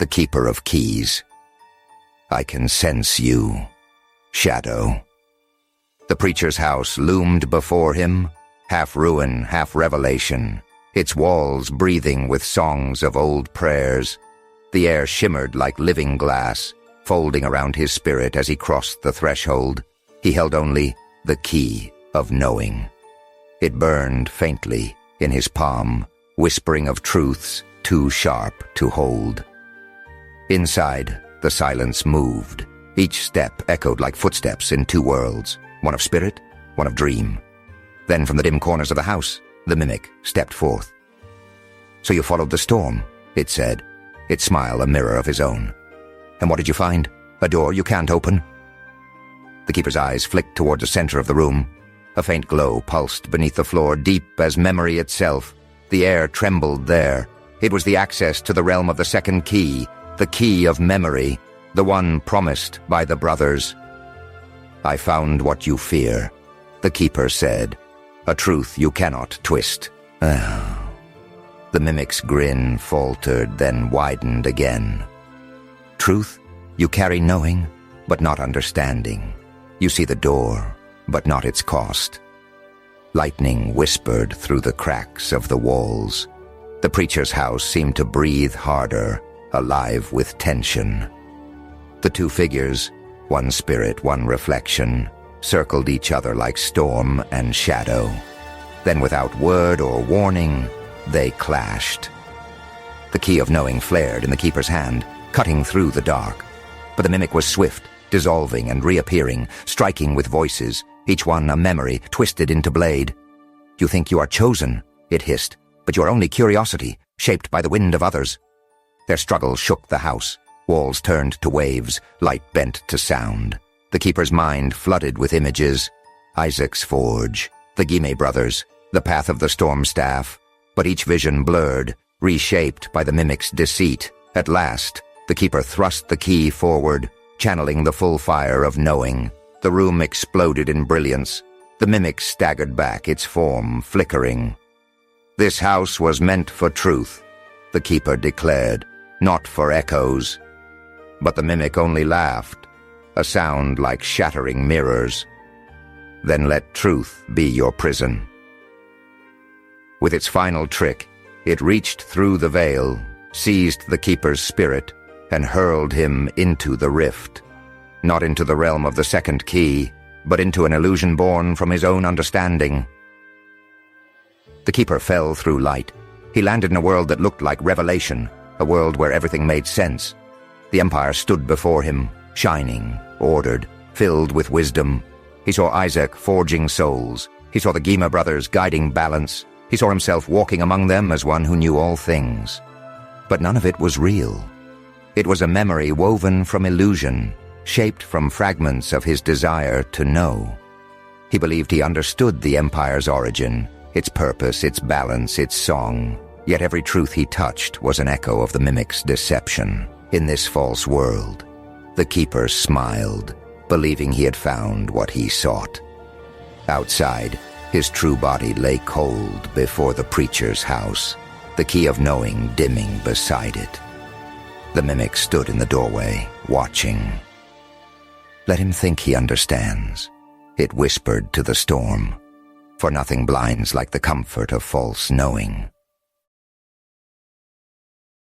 the keeper of keys. I can sense you, Shadow. The preacher's house loomed before him, half ruin, half revelation, its walls breathing with songs of old prayers. The air shimmered like living glass, folding around his spirit as he crossed the threshold. He held only the key of knowing. It burned faintly in his palm, whispering of truths too sharp to hold. Inside, the silence moved. Each step echoed like footsteps in two worlds, one of spirit, one of dream. Then from the dim corners of the house, the mimic stepped forth. "So you followed the storm," it said, its smile a mirror of his own. "And what did you find? A door you can't open?" The keeper's eyes flicked toward the center of the room. A faint glow pulsed beneath the floor, deep as memory itself. The air trembled there. It was the access to the realm of the second key, the key of memory, the one promised by the brothers. "I found what you fear," the keeper said, "a truth you cannot twist." The mimic's grin faltered, then widened again. "Truth? You carry knowing, but not understanding. You see the door, but not its cost." Lightning whispered through the cracks of the walls. The preacher's house seemed to breathe harder, alive with tension. The two figures, one spirit, one reflection, circled each other like storm and shadow. Then without word or warning, they clashed. The key of knowing flared in the keeper's hand, cutting through the dark. But the mimic was swift, dissolving and reappearing, striking with voices, each one a memory twisted into blade. "You think you are chosen," it hissed, "but you are only curiosity, shaped by the wind of others." Their struggle shook the house. Walls turned to waves, light bent to sound. The keeper's mind flooded with images. Isaac's forge, the Gime brothers, the path of the storm staff. But each vision blurred, reshaped by the mimic's deceit. At last, the keeper thrust the key forward, channeling the full fire of knowing. The room exploded in brilliance. The mimic staggered back, its form flickering. "This house was meant for truth," the keeper declared, "not for echoes." But the mimic only laughed, a sound like shattering mirrors. "Then let truth be your prison." With its final trick, it reached through the veil, seized the keeper's spirit, and hurled him into the rift. Not into the realm of the second key, but into an illusion born from his own understanding. The keeper fell through light. He landed in a world that looked like revelation, a world where everything made sense. The Empire stood before him, shining, ordered, filled with wisdom. He saw Isaac forging souls. He saw the Gima brothers guiding balance. He saw himself walking among them as one who knew all things. But none of it was real. It was a memory woven from illusion, shaped from fragments of his desire to know. He believed he understood the Empire's origin, its purpose, its balance, its song. Yet every truth he touched was an echo of the mimic's deception. In this false world, the keeper smiled, believing he had found what he sought. Outside, his true body lay cold before the preacher's house, the key of knowing dimming beside it. The mimic stood in the doorway, watching. "Let him think he understands," it whispered to the storm, "for nothing blinds like the comfort of false knowing."